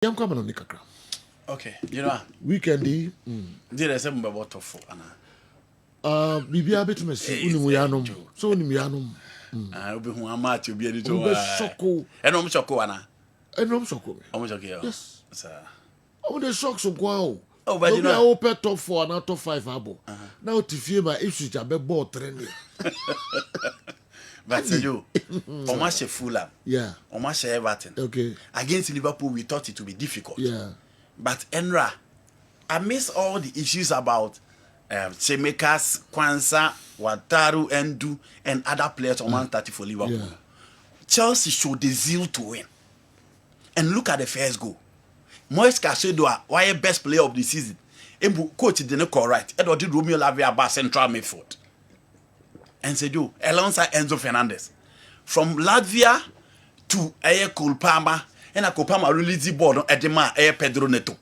Yam come on Nikakra. Okay, you know, weekend. Did I say about for Anna? Bibia bit me see Unimuyanum. So Nimianum. I will be who I'm at to be a little shocko. And I'm shocko, Anna. And I'm shocko. I'm okay. Yes, sir. Oh, the shocks of wow. Oh, but you know, open top 4 and top 5 abo. Now to fear my issues are ball trending. But you, almost a Fulham. Yeah. Almost Everton. Okay. Against Liverpool, we thought it would be difficult. Yeah. But Enra, I miss all the issues about Chemekas, Kwanzaa, Wataru, Endu, and other players on 130 for Liverpool. Yeah. Chelsea showed the zeal to win. And look at the first goal. Moise Caicedo, why best player of the season? Coach didn't correct. Edward did Romeo Lavia about central midfield. And said you alongside Enzo Fernandez. From Latvia to Kulpama, and a Kulpama release the board on Edema Pedro Neto.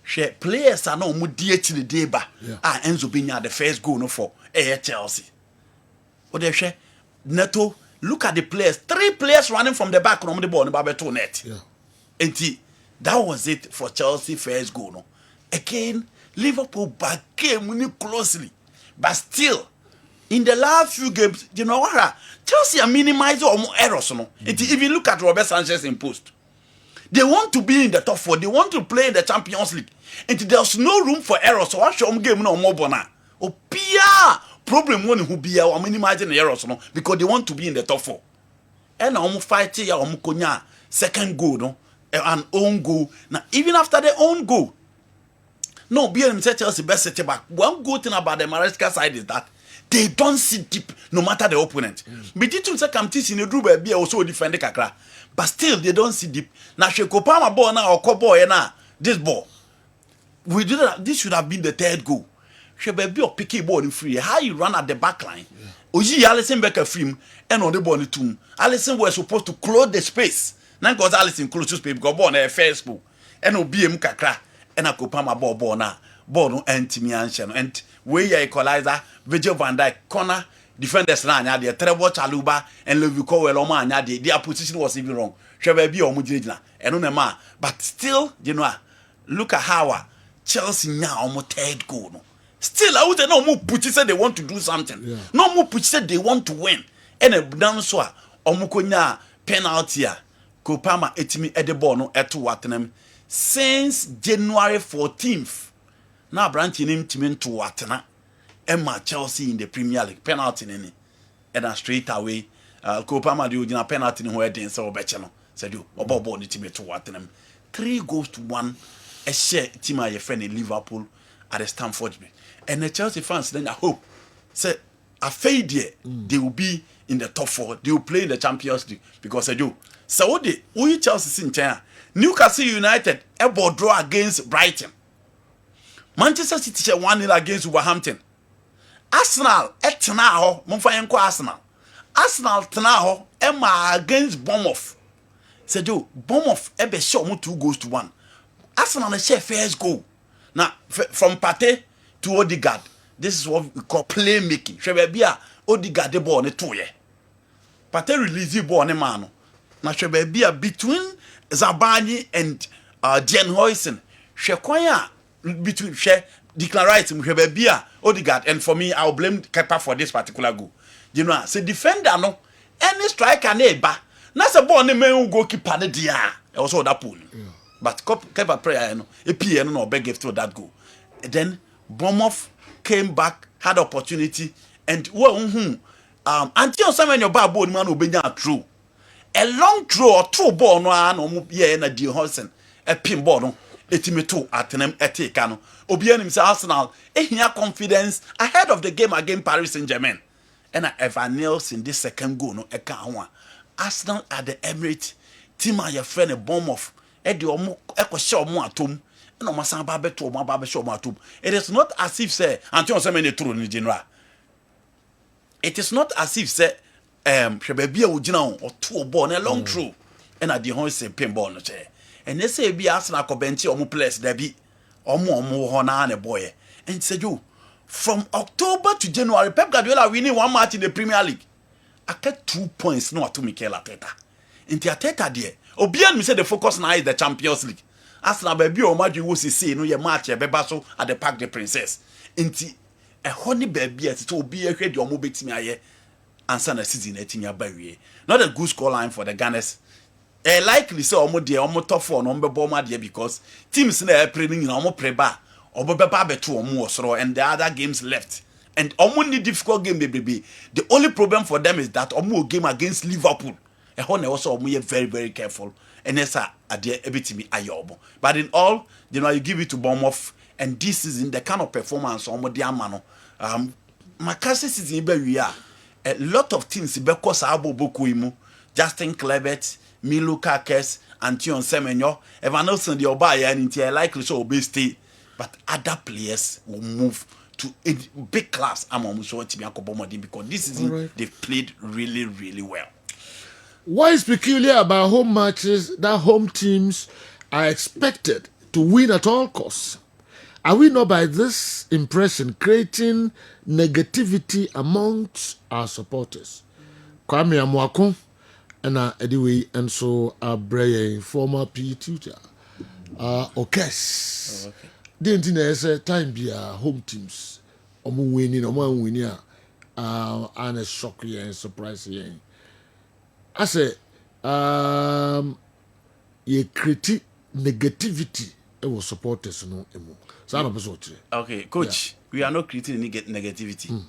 She players are no more dear to the deba. Enzo Binya the first goal no for Chelsea. What they say? Neto, look at the players. 3 players running from the back from the ball in Babeto net. Yeah. And that was it for Chelsea first goal. No? Again, Liverpool back came really closely. But still, in the last few games, you know what? Chelsea are minimizing almost errors. No? And if you look at Robert Sanchez in post, they want to be in the top 4. They want to play in the Champions League. And there's no room for errors. So I show them game no more bona. Oh, Pia problem one who be our minimizing the errors, no? Because they want to be in the top 4. And I'm fighting ya konya second goal, no? An own goal. Now, even after the own goal, no, BM said Chelsea best set back. One good thing about the Maresca side is that they don't see deep no matter the opponent. But it say come teach in the group be also defend the kakra. But still they don't see deep. Now she Kopama ball now or ball now. This ball. We did that. This should have been the 3rd goal. She be or picky ball in free. How you run at the back line? Oji Alisson Becker film and on the ball in tomb. Alisson was supposed to close the space. Now because Alisson close to space because ball na first ball. And no BM kakra and a Kopama ball now. Ball no anti-me and where you equalizer, Virgil van Dijk corner, defenders line, the Trevor Chaluba and Levico Weloma, and their position was even wrong. Shall be on Mujina, and on a man. But still, you know, look at how Chelsea now almost 3rd goal. No? Still, I would no more put said they want to do something. Yeah. No more put said they want to win. And a damn so Omukonya penalty. Kopama etimi edeball no eto watenem since January 14th. Now branch in him to watena. Emma Chelsea in the Premier League penalty nini. And straight away, Kopama do a penalty in where didn't so betchano. Said you obo ni team to watenem. 3-1 a share team your friend in Liverpool at the Stamford Bridge. And the Chelsea fans then I hope say a fade they will be in the top 4. They will play in the Champions League because they do. So what we Chelsea in China. Newcastle United a ball draw against Brighton. Manchester City 1-0 against Wolverhampton. Arsenal etena ho monfa yenko Arsenal. Arsenal tena ho Emma against Bournemouth. Said you Bournemouth e be show 2-1. Arsenal share first goal. Now from Partey to Odegaard. This is what we call playmaking. Shebia Odegaard the ball ne toye. Partey release the ball ne man. Now Shebia between Zabani and Jen Hoysen. Shekwanya between Declan Rice Shebia Odegaard, and for me I'll blame Kepa for this particular goal. You know, say defender no any striker neighbor. Na say ball ne main goalkeeper ne dia. Also that pool. But Kepa prayer no EPA no beg gift to that goal. Then Bournemouth came back, had opportunity, and until someone your ball man obenya through. A long throw or throw ball no yeah na Dean Hodgson a pin ball no etime at them etikano. Obianim say Arsenal ehia confidence ahead of the game against Paris Saint-Germain. And Evan Nielsen this second goal no eka ho. Arsenal at the Emirates team your friend Bournemouth e de omo ekwohye omo atom. No masan ba beto omo ba be show omo atom. It is not as if say until some any true in general. It is not as if say Shebia ugina or two ball na long throw and at the Hodgson pin ball no che. And they say be Arsenal ko benchi omo players there be omo ho na boy. And said you from October to January Pep Guardiola winning 1 match in the Premier League. I get 2 points no to Mikel Arteta. In the Arteta there Obian me say the focus now is the Champions League. Arsenal baby o madwe wo sisi no ye match e beba so at the Parc des Princes enti e ho ne baby e to obi ehwe de omo betimi aye ansa na season etimi abawie. Not a good score line for the Gunners. Likely say omo de omo top 4 no mbebo omo de because teams na play ni na omo preba omo beba beto omo osoro and the other games left. And omo need difficult game baby. The only problem for them is that omo game against Liverpool. E ho na also omo ye very very careful. And yes, ade ebitimi ayobo. But in all, you know, you give it to Bournemouth, and this is in the kind of performance omo de amano. Makasi season be we are. A lot of teams be cause abo boku imu. Justin Clevet, Milo Kakes, Antion Semenyo, Evan Nelson the Obaya and Intia likely so obey stay, but other players will move to a big class among so because this season they've played really, really well. What is peculiar about home matches that home teams are expected to win at all costs? Are we not by this impression creating negativity amongst our supporters? Kwame Amwako and anyway, and so Bray, former PE tutor, Kessben. Didn't know time be home teams, winning, and a shock and surprise. I say, ye critique negativity. It will support us no emo. Okay, coach, we are not creating any negativity.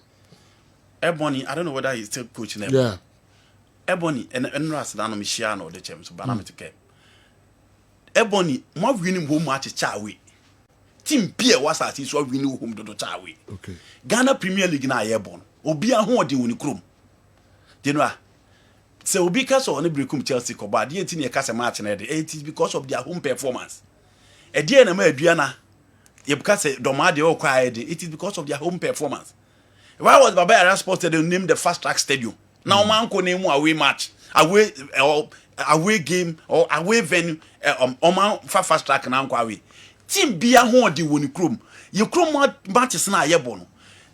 Ebony, I don't know whether he's still coaching them. Yeah. Ebony and Ras Dano Michiano, the champs, Banamite. Ebony, more winning home match Chawi. Team Pierre was at his winning home to Chawi. Okay. Ghana Premier League na Airborne. Obia who de unicrum. You know, so because of any breakum Chelsea, but the 18 year cast a match and it is because of their home performance. A dear and Adriana, you because Domade or quiet, it is because of their home performance. Why was Barbara supposed to name the fast track stadium? Now, man could name away match, away game, or away venue, man fast track and away. Team be a home the winning chrome. You chrome matches na Airborne.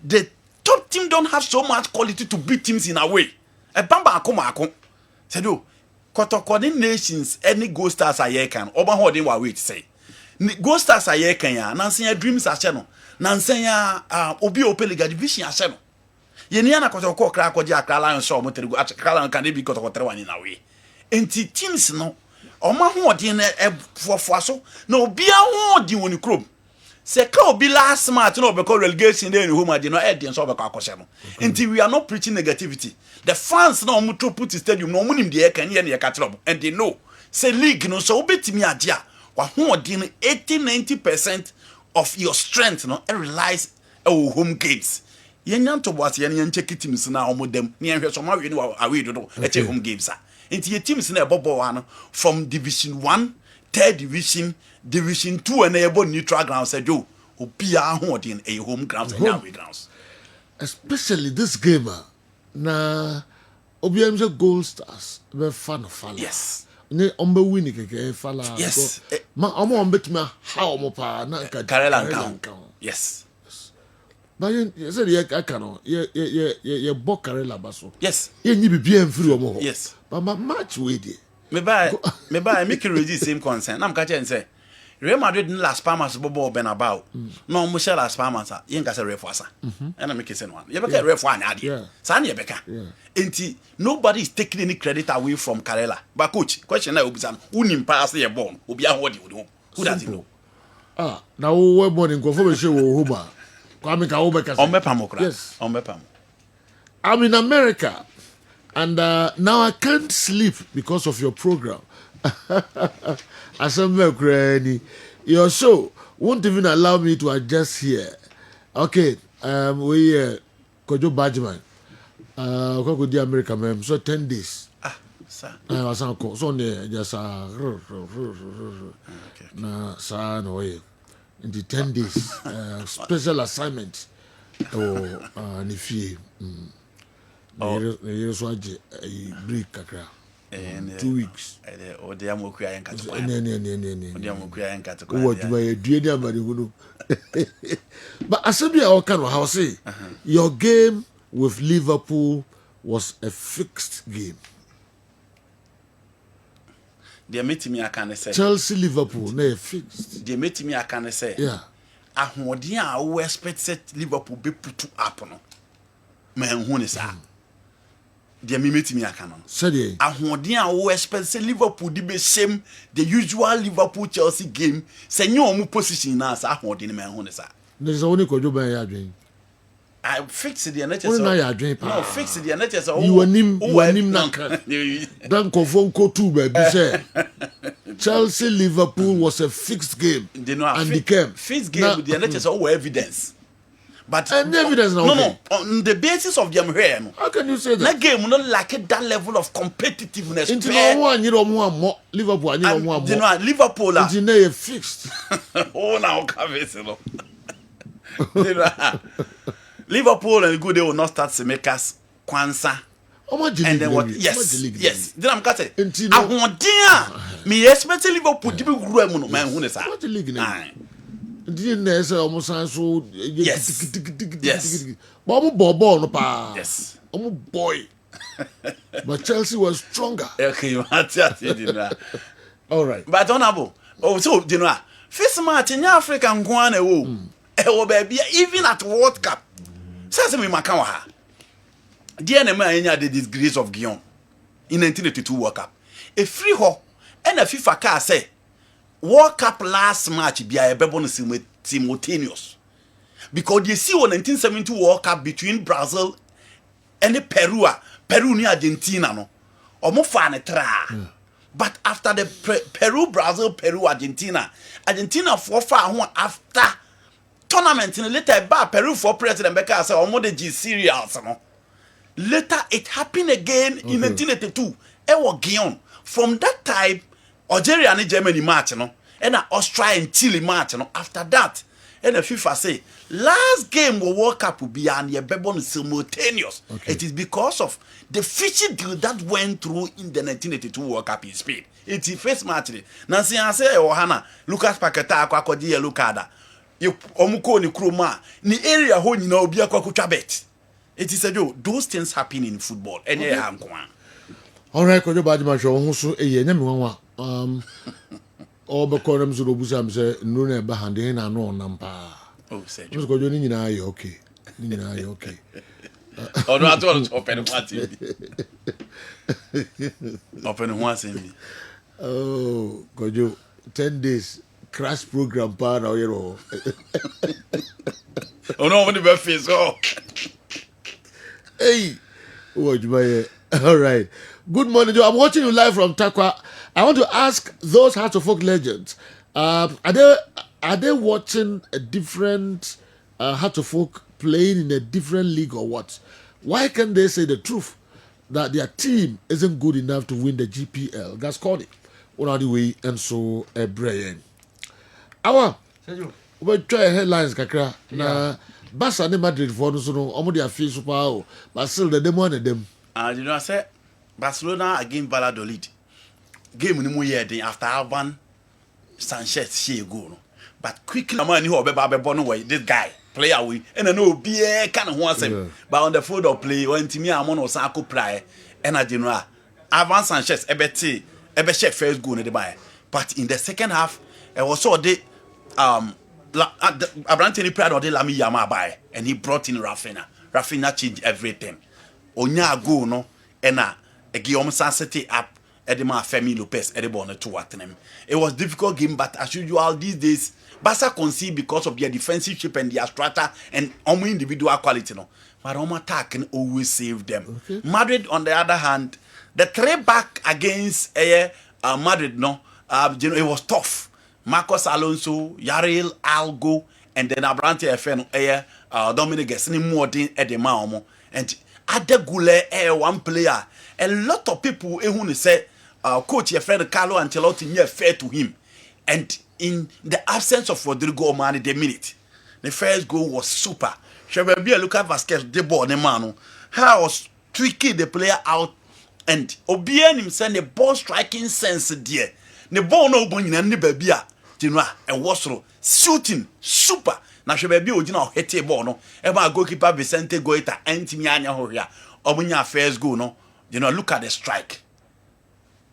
The top team don't have so much quality to beat teams in a way. A bamba akoma said, oh, coordinations, any Ghost Stars are ye can, over holding what we say. Ghost Stars are ye can ya, Nancy dreams are channel, Nancy Obi Opeliga division are channel. Yeniana Kotoko Krakoja, Kralan saw Motor Kralan can be got one in a way. And teams no, or my home dinner for Faso, no be a home the one club. Say, can be last match, no, because relegation then whom I did not add the Sobacosano. Until we are not preaching negativity. The fans no mutual put the stadium, no money in the air can hear the catalog, and they know. Say, league no so bit me idea. What home dinner 80-90% of your strength no relies on home games. Yenyan to what Yan check it teams now with them near some away to at home games. Into your teams in a bubble one from Division 1, 3rd Division, Division 2 and a neutral ground said you who be holding a home grounds and away grounds. Especially this gamer na OBM's Gold Stars be fan of Fala. Yes. Ne ombe winning ke Fala. Yes. Ma omo bet me how mo pa na Karela count. Yes. But you said ye akano ye bo Karela baso. Yes. Ye nyi bibia mfiri omo. Yes. But my match we dey. Me buy make you ready same concern. I'm catching say Real Madrid last Palmas bobo ben about. No mo share last Palmas yen ka say ref wasa. And I make it say one. You be ref one ade. San ye beka. Enti nobody is taking any credit away from Karela. But coach, question na obi san who nim pass ye born. Obi a hold you. Who does he know? Now we born in Nkofo be show wo ba. Kwame ka wo be ka. Yes. I'm in America. And now I can't sleep because of your program. Your show won't even allow me to adjust here. Okay, we Kojo Badgeman. Go to America, ma'am. So 10 days. Sir. I was on so just no way. In the 10 days, special assignment. Oh, Nifi. Here's what I break kakra. 2 weeks. But I said, I'll say, your game with Liverpool was a fixed game. They met me, I can say. Chelsea Liverpool, they fixed. They met me, I can say. Yeah. Ahoɔden we expect set Liverpool be put up no. Man who is that? They met me, I can. Said ye. Ahoɔden we expect set Liverpool the be same the usual Liverpool Chelsea game. Say no mu position na sa ahoɔden man who is that? There's only Kojo by your dream. I fix the NHS. No, fix the NHS. You were nim nanka. Don't confirm ko two baby say. Chelsea Liverpool was a fixed game. And became fixed game with the NHS all evidence. But evidence now. No, on the basis of them here. How can you say that? That game not like that level of competitiveness. Into no one you don't want more Liverpool and you don't want more. Liverpool are you fixed. Oh now Liverpool and good they will not start to make us Kwanzaa. And then what? Yes. Then I'm cutting. I want dear. Me expect Liverpool to be grown man who is what the league name? Didn't say almost so yes. Bobo no pa. Yes. Boy. But Chelsea was stronger. Okay, you all right. But honorable. Oh, so you know, first match in African Guana baby even at World Cup. Says me makawa. Dear Nema the disgrace of Guillaume in 1982 World Cup. A free ho and a FIFA car say World Cup last match be a bebon simultaneous. Because you see on 1972 World Cup between Brazil and Peru near Argentina no. Omo fa ne tra. But after the Peru Argentina for far after tournament in later Peru for President Becca say omo the G serials no. Later, it happened again in 1982. Ewo Guillaume. From that time, Algeria and Germany match, no, and Australia and Chile match, no. After that, and the FIFA say last game will World Cup will be an yebebon simultaneous. Okay. It is because of the fishy deal that went through in the 1982 World Cup in Spain. It's the first match. Nancy I say Ohana, Lucas Paqueta akwakoji yellow card. You omuko ni kroma ni area ho nyina obi akwakuta bet. It is a joke. Those things happen in football. And okay. All right, Kojo Badima show who so e nyame wanwa. All the columns of Busam say no na behind na no nampa. Oh, say. Just Kojo ni nyina aye okay. Ni nyina aye okay. Oh no, I told you open one Open one Oh, Kojo 10 days crash program pa na oyero. Oh no, when the face oh. Hey, what you all right. Good morning, Joe. I'm watching you live from Takwa. I want to ask those Heart of Folk legends. Are they watching a different Heart of Folk playing in a different league or what? Why can't they say the truth that their team isn't good enough to win the GPL? That's called it. One of the way and so a brain. Our we try headlines kakra na. Barca and Madrid for no so omo dia face super o but still the demo and them you know I say Barcelona against Valladolid game ni mo year then after Alban Sanchez she go no but quickly man ni ho be no way this guy player we and no be kind of one same but on the field of play when timi amon o san akopra and general Alban Sanchez ebe check first goal no dey buy but in the second half it was so they Abrantini pride or de Lami Yama by and he brought in Rafinha. Rafinha changed everything. Onya go no and a Guillaume Sanseti up Edema Femi Lopez Edebon to what them. It was difficult game, but as usual these days, Barca concede because of their defensive shape and their strata and individual quality no. But attack can always save them. Okay. Madrid on the other hand, the three back against Madrid no, it was tough. Marcos Alonso, Yaril, Algo, and then Abrante FN, Dominic Gessini more than Edema. And Adegule, one player. A lot of people who say, coach, your friend Carlo Ancelotti, near fair to him. And in the absence of Rodrigo Omani, the minute, the first goal was super. Shababia Lucas Vasquez, the ball, the man, how was tweaking the player out, and Obien himself, the ball striking sense, dear. The ball no bone and the baby. And was shooting super. Now she be original hit ball no. Eba goalkeeper Vicente Goita Antimianya Horia. Obunya first goal no. Look at the strike.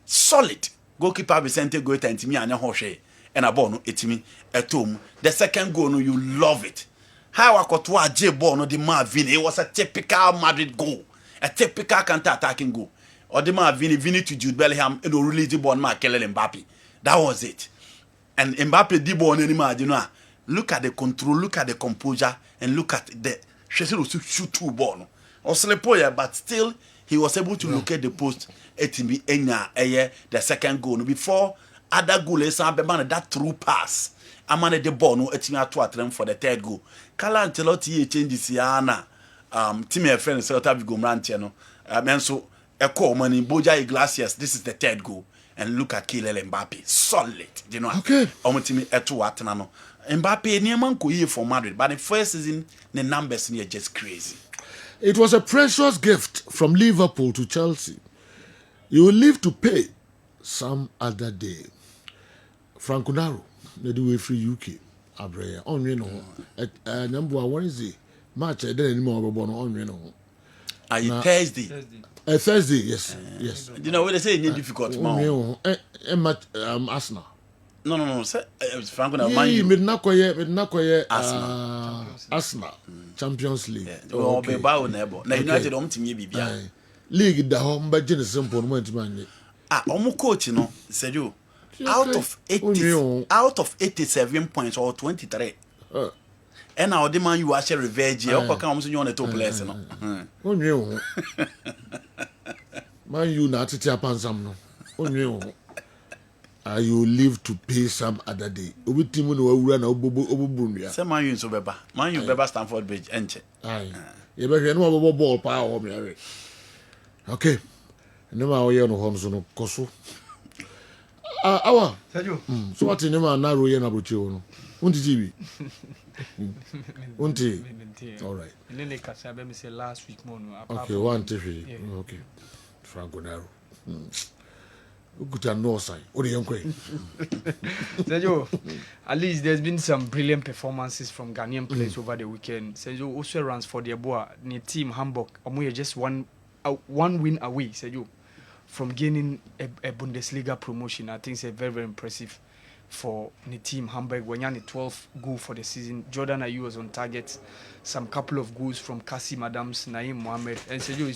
Solid. goalkeeper Vicente Goita and Timi anya hoshe and a ball no etimi etom. The second goal no you love it. How I got to a J ball no the man Vini. It was a typical Madrid goal, a typical counter-attacking goal. Or the man Vini to Jude Bellingham and release the ball man Kylian Mbappe. That was it. And Mbappe did ball anymore. You know, look at the control, look at the composure, and look at the shoot two ball. Or Slepoya, but still he was able to look at the post. The second goal before other goal is that through pass. Amane the ball no etimi ato atrem for the third goal. Carlo Ancelotti changes yana team a friend Celta Vigo Mrantie no menso eko money Boja Iglesias, this is the third goal, and look at Kylian Mbappe, solid, you know. Okay, omotimi eto atena no Mbappe neman ko ye for Madrid, but the first season the numbers are just crazy. it was a precious gift from Liverpool to Chelsea. You will live to pay some other day. Franco Naro, they do a free UK. Abrea, on you know, number one is the match. I didn't anymore on you know. Are you Thursday? Thursday, yes, yes. You know what they say? It's difficult, man. Match Arsenal. No. Franco Naro, man, Yeah, you midnakoye Arsenal. Arsenal Champions League. Oh, be bawo nebo. Na United omtimi bibia. League da home, but Jenny simple moment man. Omo coach no, Sergio. Out of 87 points or 23. And now the man you actually revenge. You come you on the top place, no. Man, you not to tap on some no. You live to pay some other day. We team will run over. Say man you so beba. Man you beba Stamford Bridge enche. Aye. You better know ball power me. Okay. No matter no homes no koso. Awa. So what in ma na roye na brochi no. Unti GB. Unti. All right. And then they catch up me say last week more no. Okay, one TV. Okay. Franco Naro. Good no sign. What do you think? Sergio, at least there's been some brilliant performances from Ghanaian players over the weekend. Sergio also runs for their boy, the team Hamburg. Omoye just one win away, Sergio, from gaining a Bundesliga promotion. I think it's very, very impressive for the team Hamburg. When you're 12 goal for the season, Jordan Ayew was on target. Some couple of goals from Kasim Adams, Naeem Mohamed, and Sergio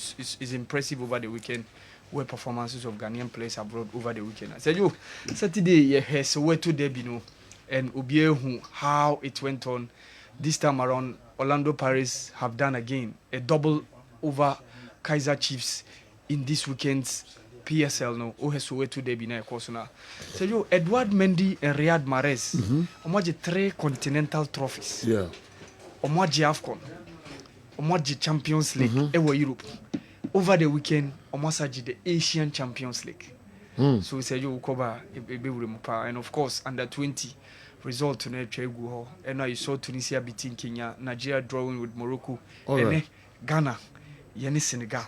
is impressive over the weekend. Where performances of Ghanaian players abroad over the weekend. I said, Saturday, yes, where to Debino and Obie how it went on. This time around, Orlando Pirates have done again a double over Kaiser Chiefs in this weekend's PSL. No, where to Debino, of course. So, Edward Mendy and Riyad Mahrez, omaji 3 continental trophies. Yeah. Omaji AFCON, omaji Champions League, ever Europe. Over the weekend, Omasaji the Asian Champions League. So Sergio Ukoba and of course under 20 result to Nechegu. And now you saw Tunisia beating Kenya, Nigeria drawing with Morocco, and right. Ghana, Yeni Senegal.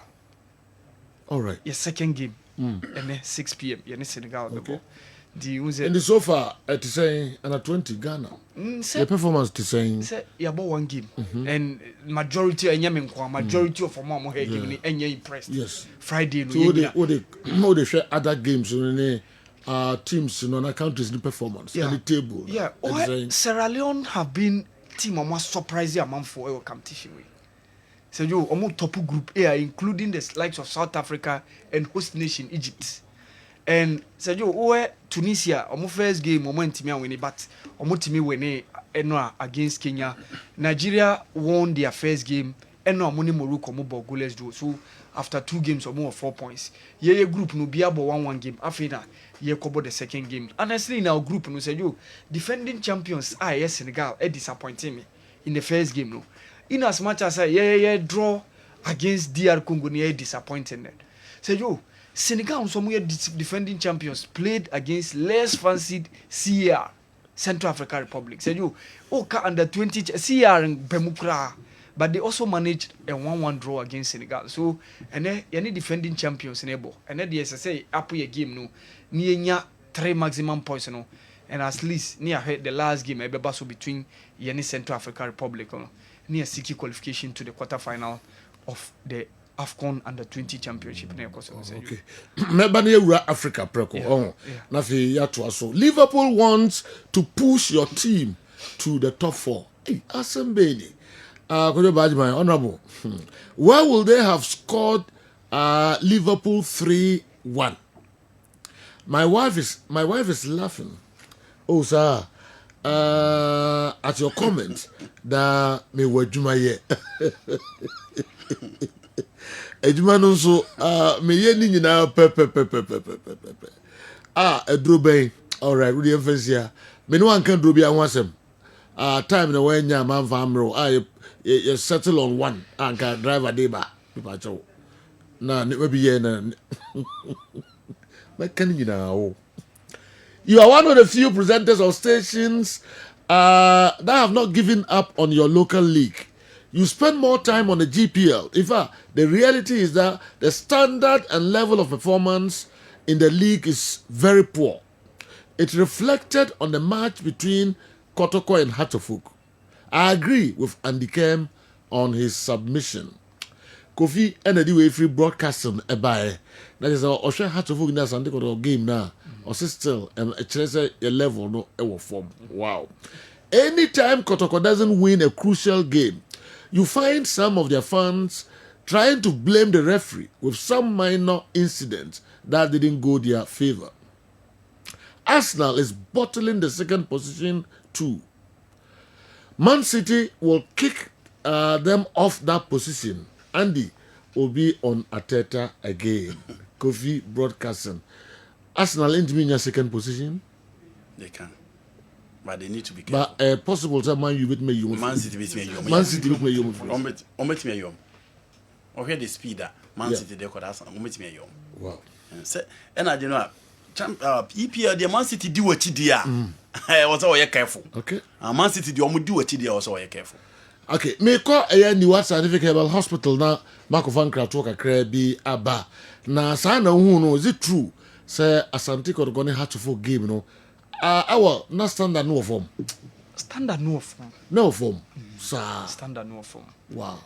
All right. Your second game, and then 6 p.m. Yeni Senegal. Okay. And the so far at saying under 20 Ghana. The performance to saying you about one game and majority of Mama here impressed. Yes. Friday no. So they share other games teams in other countries in performance and the table. Yeah. Sierra Leone have been team almost surprising amount for our competition. So you almost top group A including the likes of South Africa and host nation Egypt. And Sergio, Tunisia, first game, win it, but win against Kenya. Nigeria won their first game, and Morocco goalless draw. So after 2 games or more 4 points, your group no be about 1-1 game. After you cover the second game. Honestly, in our group, no Sergio, defending champions, Senegal, disappointing me in the first game. No, in as much as draw against DR Congo, disappointing. Sergio. Senegal, some defending champions, played against less fancied CR, Central African Republic. Said you, under 20 CR and Bemukra, but they also managed a 1-1 draw against Senegal. So, and then any defending champions in Ebo, and then the SSA up a game no, near 3 maximum points no, and at least near the last game Ebebaso between Yeni Central African Republic no, near seeking qualification to the quarterfinal of the AFCON under-20 championship. Okay. Remember near Africa preko. Oh. Nafi yato so. Liverpool wants to push your team to the top 4. Hey, Asembeni. Kojo Bajman, honorable. Where will they have scored Liverpool 3-1? My wife is laughing. Oh, sir. At your comment that me wajuma ye. Ejuma no so me ye ni nyina pe. Edrobe. All right, we dey here. Me no an kan drobi anwasem. Time na when nya man famro. You settle on one and can drive a day back. Na ne be ye na. You are one of the few presenters of stations that have not given up on your local league. You spend more time on the GPL. In fact, the reality is that the standard and level of performance in the league is very poor. It reflected on the match between Kotoko and Hatofuk. I agree with Andy KERM on his submission. Kofi energy way free broadcasting ebae. That is our Osha Hatofuk na Sunday game now. Or still and a level no ever form. Wow. Anytime Kotoko doesn't win a crucial game, you find some of their fans trying to blame the referee with some minor incident that didn't go their favor. Arsenal is bottling the second position too. Man City will kick them off that position. Andy will be on Ateta again. Kofi broadcasting. Arsenal ain't in your second position. They can. But they need to be careful. But possible that Man U with me. Man City with me. Man City with me. Omit me yom. Okay, the speed that Man City they could ask. Omit me yom. Wow. And I don't know. EPL the Man City do what you do. Was all careful. Okay. Man City do what you do. Also careful. Okay. Me call a new scientific hospital now. Marco Van Kratoka Krabi Aba. Na sana who knows is it true? Say Asante ko go ne Hatofuk game no. Our not standard no form. Standard no form. No form. Sir. Standard no form. Wow.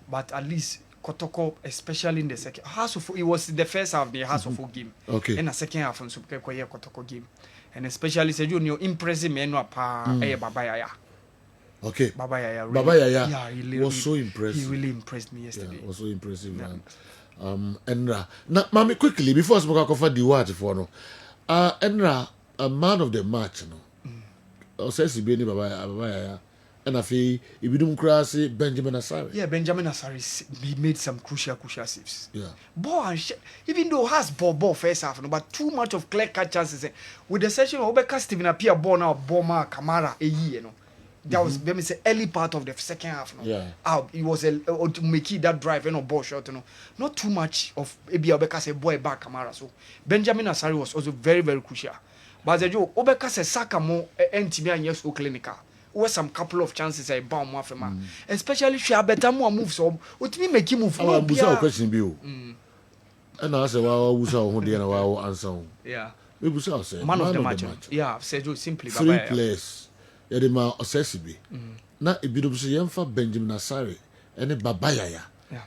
But at least Kotoko, especially in the second half of it was the first half the Hatofuk game. Okay. And the second half on Super Kotoko game. And especially say you impressive men wa pa Baba Yaya. Okay. Baba Yaya. Really, Baba Yaya he was so impressive. He really impressed me yesterday. Yeah, was so impressive, man. Enra. Now, mommy, quickly before I spoke about the word for no. Enra, a man of the match, no. Says he be Baba Yaya. And I feel if you don't cross it, Benjamin Asari. Yeah, Benjamin Asari, he made some crucial saves. Yeah. Ball and even though has ball first half, no, but too much of clear cut chances. With the session of Obeka Steven appear ball now, Boma Kamara a year, you know. That was let me say early part of the second half. No? Yeah. It was to make it that drive, ball shot, you know. Not too much of maybe Obeka say boy back Kamara. So Benjamin Asari was also very, very crucial. But the Joe Obeka say Saka more NTB and yes, clinical. Was some couple of chances I bound more for man. Especially if you have better more moves so what me make him move. Oh, Busa question be. And I say well Busa who dey na wa answer. Yeah. We Busa say man of the match. Yeah, I've said simply Baba. 3 players. Yeah, the man Osesibi. Na ebido so yemfa Benjamin Asari ene Baba Yaya. Yeah.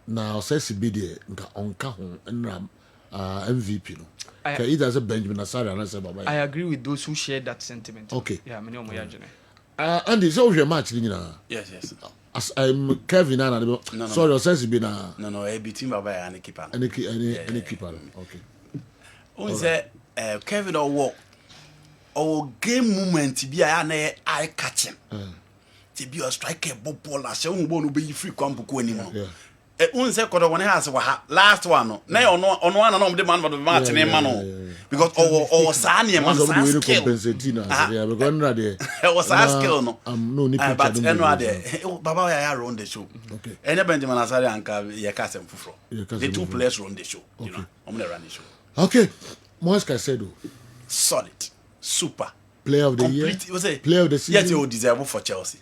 Na Osesibi dey nka onka ho nram MVP no. Okay, either say Benjamin Asari and say Baba Yaya. I agree with those who share that sentiment. Okay. Yeah, me no mo yajene. Andy, so your match, Yes. As I'm Kevin and sorry, Osesibi na. No, between Baba and the keeper. Any keeper. Okay. On say Kevin or game moment be eye catching. To be a striker ball as you won't be free kwambuku anymore. On say one has last one. Now on one and the man for the match name man. Because Sani man skill. It was a skill no. But anyway, Baba Yaya run the show. Okay. And Benjamin Asari and Yakasem Fufro. The two players run the show. You know, I'm gonna run the show. Okay. Moise Caicedo. Solid. Super. Player of the year. Player of the season. Yes, you deserve for Chelsea.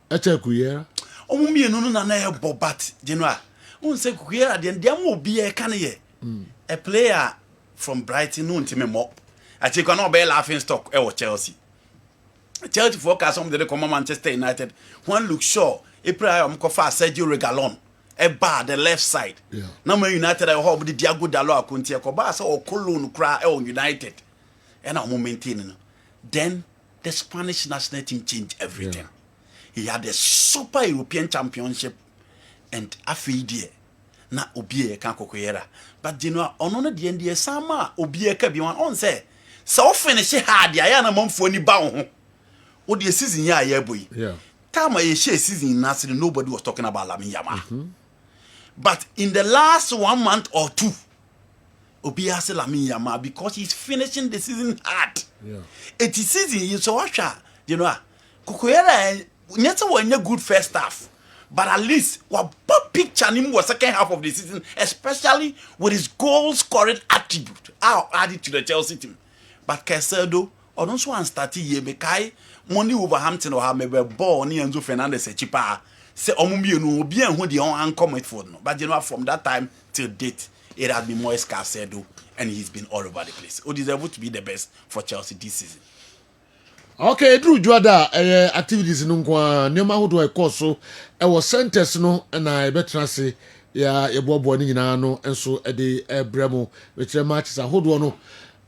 Eche Kuyera. Me no na bobat general. On say Kuyera then there mo be a can ye. A player from Brighton no ntime mo. I take no be laughing stock e Chelsea. Chelsea focus on the common Manchester United. One look sure. A player am ko fa Sergio Reguilon. eba the left side. Yeah. Now Man United I hope the Diago Dalo akunti koba say o Cologne kra e on United. And I'm maintaining. Then the Spanish national team changed everything. Yeah. He had a super European championship and afidie na obie kan kokoyera. But you know ono the NDS sama obie ka bi wan on say so finish hard ya na mamfo ni ba wo ho. O the season ya ya boy. Yeah. Time I share season nasty nobody was talking about Lamine Yamal. But in the last 1 month or two Obi has Lamine Yamal because he's finishing the season hard. Yeah. It is season you so you know Kokoyera nyata won good first half. But at least what picture him was second half of the season, especially with his goal scoring attribute. I'll add it to the Chelsea team. But Kessben, or don't want start ye mekai money Wolverhampton or have maybe ball ni Enzo Fernandez cheaper. Say no be who the on come for no. But you know from that time till date, it has been more Kessben and he's been all over the place. Who deserve to be the best for Chelsea this season. Okay, Drew Juada activities no kwa nema hodo e course so e wo centers no na e betra se ya e bobo ni nyina no enso e de ebremo we kire matches ahodo no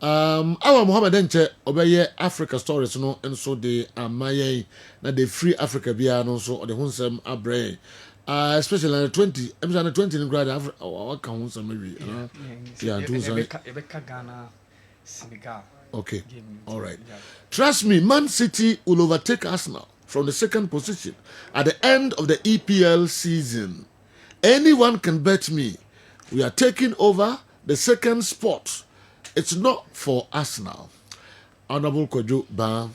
awa Mohammed Enche obeye Africa Stories no enso de amayen na the free Africa bia no so de hunsem abre especially on the 20 episode on the 20 in grade Africa what can hunsem maybe yeah do so Ghana Senegal. okay. All right. Trust me, Man City will overtake Arsenal from the second position at the end of the EPL season. Anyone can bet me. We are taking over the second spot. It's not for Arsenal. Honorable Kojo Bam.